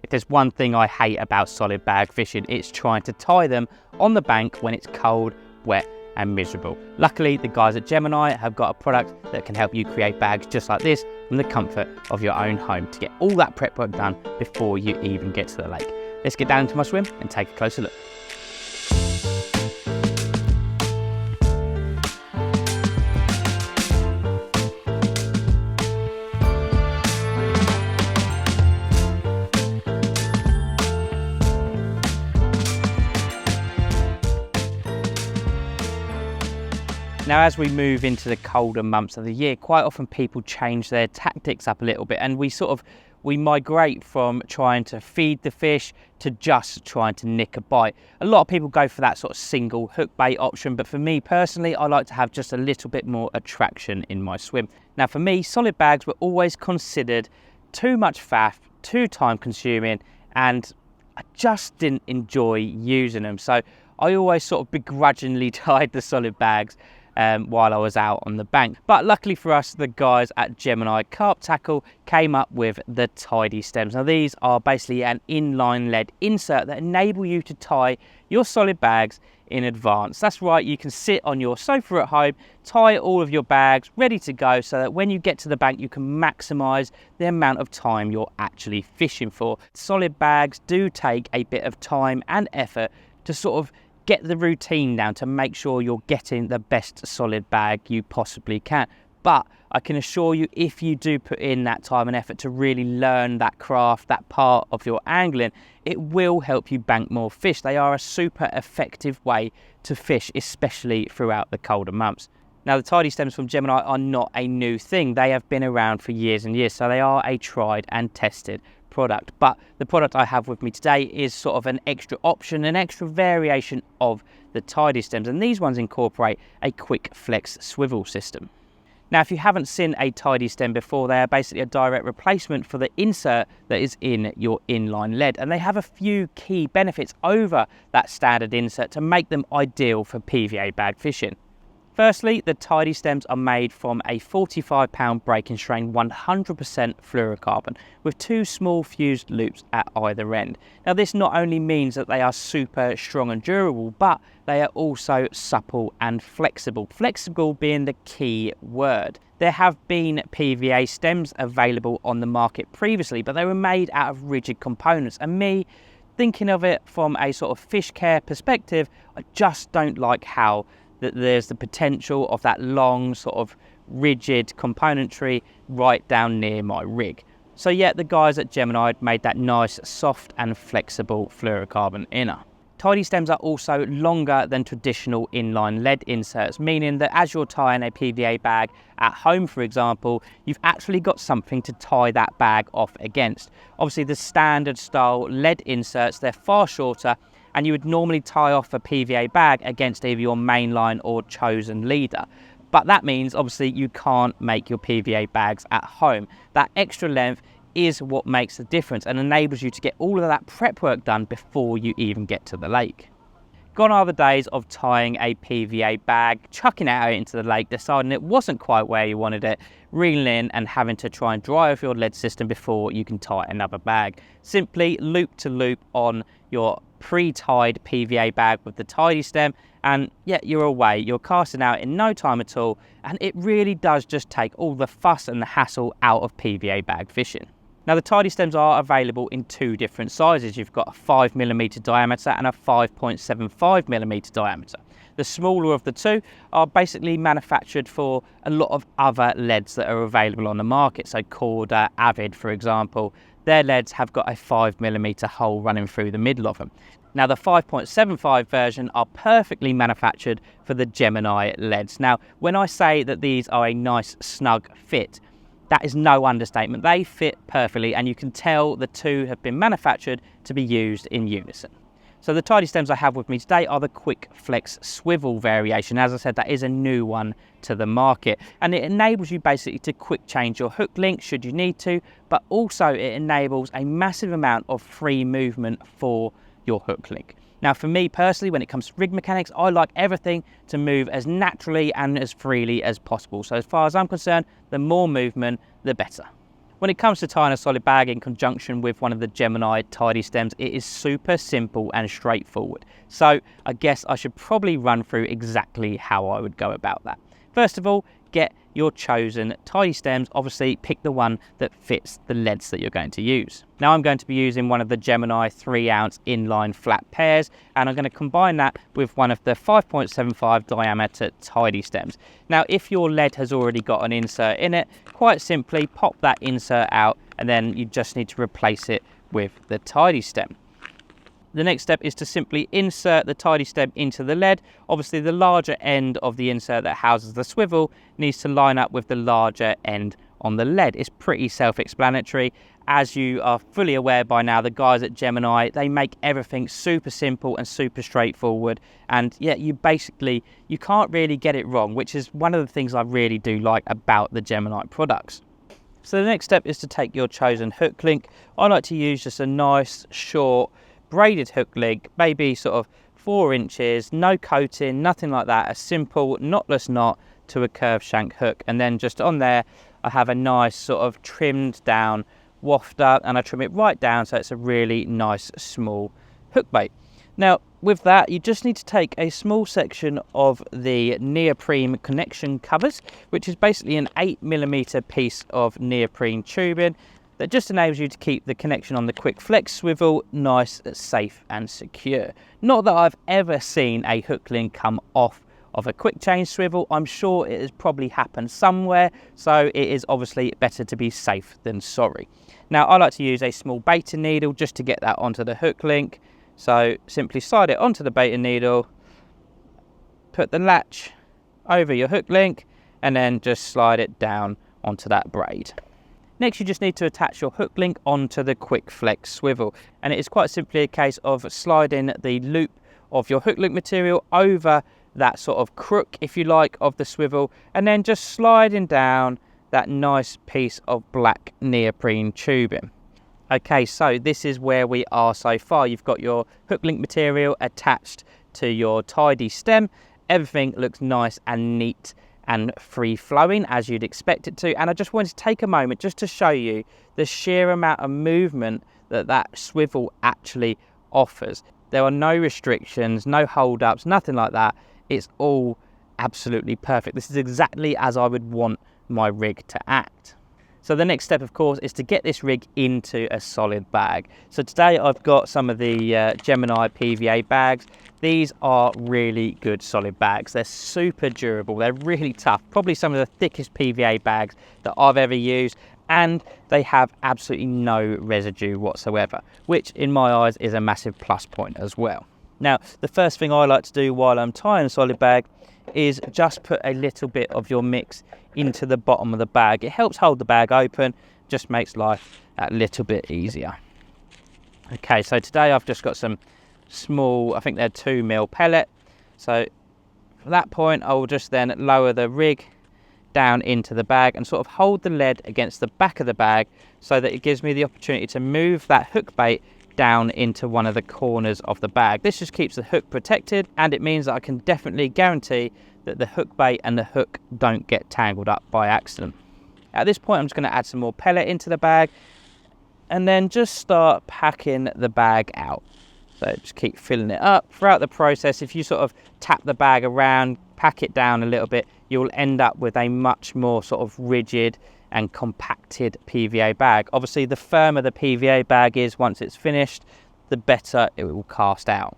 If there's one thing I hate about solid bag fishing, it's trying to tie them on the bank when it's cold, wet and miserable. Luckily, the guys at Gemini have got a product that can help you create bags just like this from the comfort of your own home to get all that prep work done before you even get to the lake. Let's get down into my swim and take a closer look. Now, as we move into the colder months of the year, quite often people change their tactics up a little bit, and we migrate from trying to feed the fish to just trying to nick a bite. A lot of people go for that sort of single hook bait option, but for me personally, I like to have just a little bit more attraction in my swim. Now, for me, solid bags were always considered too much faff, too time consuming, and I just didn't enjoy using them. So I always sort of begrudgingly tied the solid bags while I was out on the bank. But luckily for us, the guys at Gemini Carp Tackle came up with the Tidy Stems. Now, these are basically an inline lead insert that enable you to tie your solid bags in advance. That's right, you can sit on your sofa at home, tie all of your bags ready to go so that when you get to the bank, you can maximize the amount of time you're actually fishing for. Solid bags do take a bit of time and effort to sort of get the routine down to make sure you're getting the best solid bag you possibly can. But I can assure you, if you do put in that time and effort to really learn that craft, that part of your angling, it will help you bank more fish. They are a super effective way to fish, especially throughout the colder months. Now, the Tidy Stems from Gemini are not a new thing. They have been around for years and years, so they are a tried and tested product. But the product I have with me today is sort of an extra option, an extra variation of the Tidy Stems, and these ones incorporate a quick flex swivel system. Now, if you haven't seen a Tidy Stem before, they are basically a direct replacement for the insert that is in your inline lead, and they have a few key benefits over that standard insert to make them ideal for PVA bag fishing. Firstly, the Tidy Stems are made from a 45-pound breaking strain 100% fluorocarbon with two small fused loops at either end. Now, this not only means that they are super strong and durable, but they are also supple and flexible. Flexible being the key word. There have been PVA stems available on the market previously, but they were made out of rigid components, and me thinking of it from a sort of fish care perspective, I just don't like how that there's the potential of that long sort of rigid componentry right down near my rig. So yeah, the guys at Gemini made that nice soft and flexible fluorocarbon inner. Tidy Stems are also longer than traditional inline lead inserts, meaning that as you're tying a PVA bag at home, for example, you've actually got something to tie that bag off against. Obviously, the standard style lead inserts, they're far shorter, and you would normally tie off a PVA bag against either your mainline or chosen leader. But that means obviously you can't make your PVA bags at home. That extra length is what makes the difference and enables you to get all of that prep work done before you even get to the lake. Gone are the days of tying a PVA bag, chucking it out into the lake, deciding it wasn't quite where you wanted it, reeling in and having to try and dry off your lead system before you can tie another bag. Simply loop to loop on your pre-tied PVA bag with the Tidy Stem, and yeah, you're away. You're casting out in no time at all, and it really does just take all the fuss and the hassle out of PVA bag fishing. Now, the Tidy Stems are available in two different sizes. You've got a 5mm diameter and a 5.75mm diameter. The smaller of the two are basically manufactured for a lot of other leads that are available on the market. So 𝗃𝗏𝗏, for example, their leads have got a 5mm hole running through the middle of them. Now, the 5.75 version are perfectly manufactured for the Gemini leads. Now, when I say that these are a nice snug fit, that is no understatement. They fit perfectly, and you can tell the two have been manufactured to be used in unison. So the Tidy Stems I have with me today are the Quick Flex Swivel variation. As I said, that is a new one to the market, and it enables you basically to quick change your hook length should you need to, but also it enables a massive amount of free movement for your hook link. Now, for me personally, when it comes to rig mechanics, I like everything to move as naturally and as freely as possible. So as far as I'm concerned, the more movement, the better. When it comes to tying a solid bag in conjunction with one of the Gemini Tidy Stems, it is super simple and straightforward. So I guess I should probably run through exactly how I would go about that. First of all, get your chosen tidy stems. Obviously pick the one that fits the leads that you're going to use. Now I'm going to be using one of the Gemini 3-ounce inline flat pairs, and I'm going to combine that with one of the 5.75 diameter tidy stems. Now if your lead has already got an insert in it, quite simply pop that insert out and then you just need to replace it with the tidy stem. The next step is to simply insert the tidy stem into the lead. Obviously the larger end of the insert that houses the swivel needs to line up with the larger end on the lead. It's pretty self-explanatory. As you are fully aware by now, the guys at Gemini, they make everything super simple and super straightforward, and yeah, you can't really get it wrong, which is one of the things I really do like about the Gemini products. So the next step is to take your chosen hook link. I like to use just a nice short braided hook link, maybe sort of 4 inches, no coating, nothing like that, a simple knotless knot to a curved shank hook, and then just on there I have a nice sort of trimmed down wafter, and I trim it right down so it's a really nice small hook bait. Now with that, you just need to take a small section of the neoprene connection covers, which is basically an 8mm piece of neoprene tubing that just enables you to keep the connection on the quick flex swivel nice, safe and secure. Not that I've ever seen a hook link come off of a quick change swivel. I'm sure it has probably happened somewhere, so it is obviously better to be safe than sorry. Now I like to use a small baiting needle just to get that onto the hook link. So simply slide it onto the baiting needle, put the latch over your hook link, and then just slide it down onto that braid. Next, you just need to attach your hook link onto the quick flex swivel, and it is quite simply a case of sliding the loop of your hook link material over that sort of crook, if you like, of the swivel, and then just sliding down that nice piece of black neoprene tubing. Okay, so this is where we are so far. You've got your hook link material attached to your tidy stem. Everything looks nice and neat and free flowing as you'd expect it to, and I just wanted to take a moment just to show you the sheer amount of movement that that swivel actually offers. There are no restrictions, no hold-ups, nothing like that. It's all absolutely perfect. This is exactly as I would want my rig to act. So the next step, of course, is to get this rig into a solid bag. So today I've got some of the Gemini PVA bags. These are really good solid bags. They're super durable, they're really tough, probably some of the thickest PVA bags that I've ever used, and they have absolutely no residue whatsoever, which in my eyes is a massive plus point as well. Now, the first thing I like to do while I'm tying a solid bag is just put a little bit of your mix into the bottom of the bag. It helps hold the bag open, just makes life a little bit easier. Okay, so today I've just got some small, I think they're 2mm pellet. So from that point, I will just then lower the rig down into the bag and sort of hold the lead against the back of the bag so that it gives me the opportunity to move that hook bait down into one of the corners of the bag. This just keeps the hook protected, and it means that I can definitely guarantee that the hook bait and the hook don't get tangled up by accident. At this point, I'm just going to add some more pellet into the bag and then just start packing the bag out. So just keep filling it up. Throughout the process, if you sort of tap the bag around, pack it down a little bit, you'll end up with a much more sort of rigid and compacted PVA bag. Obviously, the firmer the PVA bag is once it's finished, the better it will cast out.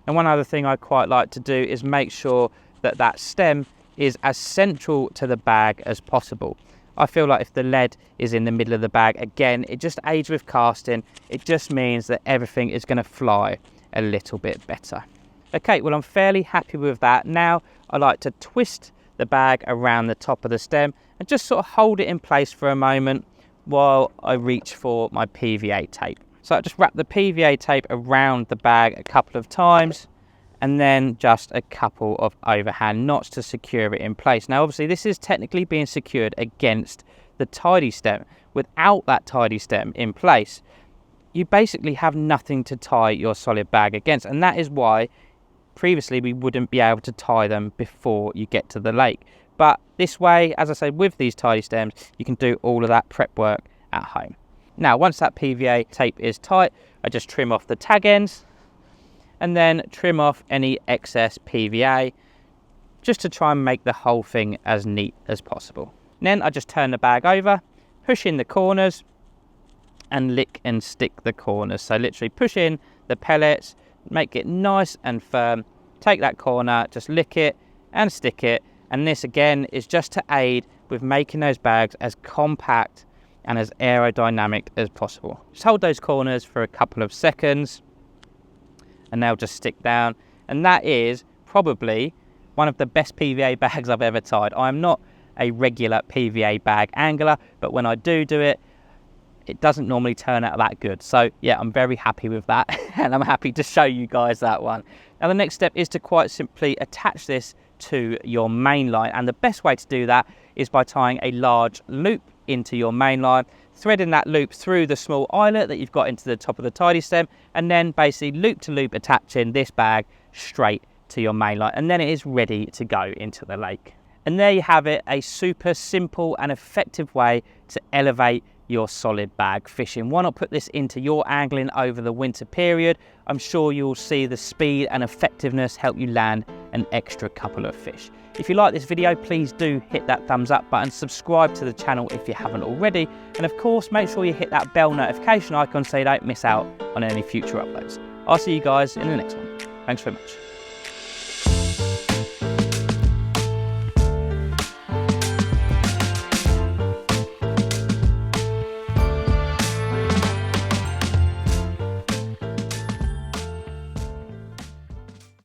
And one other thing I quite like to do is make sure that that stem is as central to the bag as possible. I feel like if the lead is in the middle of the bag, again, it just aids with casting. It just means that everything is going to fly a little bit better. Okay, well, I'm fairly happy with that. Now I like to twist the bag around the top of the stem and just sort of hold it in place for a moment while I reach for my PVA tape. So I just wrap the PVA tape around the bag a couple of times and then just a couple of overhand knots to secure it in place. Now obviously this is technically being secured against the tidy stem. Without that tidy stem in place, you basically have nothing to tie your solid bag against, and that is why previously we wouldn't be able to tie them before you get to the lake. But this way, as I say, with these tidy stems, you can do all of that prep work at home. Now, once that PVA tape is tight, I just trim off the tag ends and then trim off any excess PVA just to try and make the whole thing as neat as possible. And then I just turn the bag over, push in the corners and lick and stick the corners. So literally push in the pellets, make it nice and firm, take that corner, just lick it and stick it. And this again is just to aid with making those bags as compact and as aerodynamic as possible. Just hold those corners for a couple of seconds and they'll just stick down. And that is probably one of the best PVA bags I've ever tied. I'm not a regular PVA bag angler, but when I do it, it doesn't normally turn out that good. So yeah, I'm very happy with that and I'm happy to show you guys that one. Now the next step is to quite simply attach this to your main line, and the best way to do that is by tying a large loop into your main line, threading that loop through the small eyelet that you've got into the top of the tidy stem, and then basically loop to loop attaching this bag straight to your main line, and then it is ready to go into the lake. And there you have it, a super simple and effective way to elevate your solid bag fishing. Why not put this into your angling over the winter period? I'm sure you'll see the speed and effectiveness help you land an extra couple of fish. If you like this video, please do hit that thumbs up button, subscribe to the channel if you haven't already, and of course make sure you hit that bell notification icon so you don't miss out on any future uploads. I'll see you guys in the next one. Thanks very much.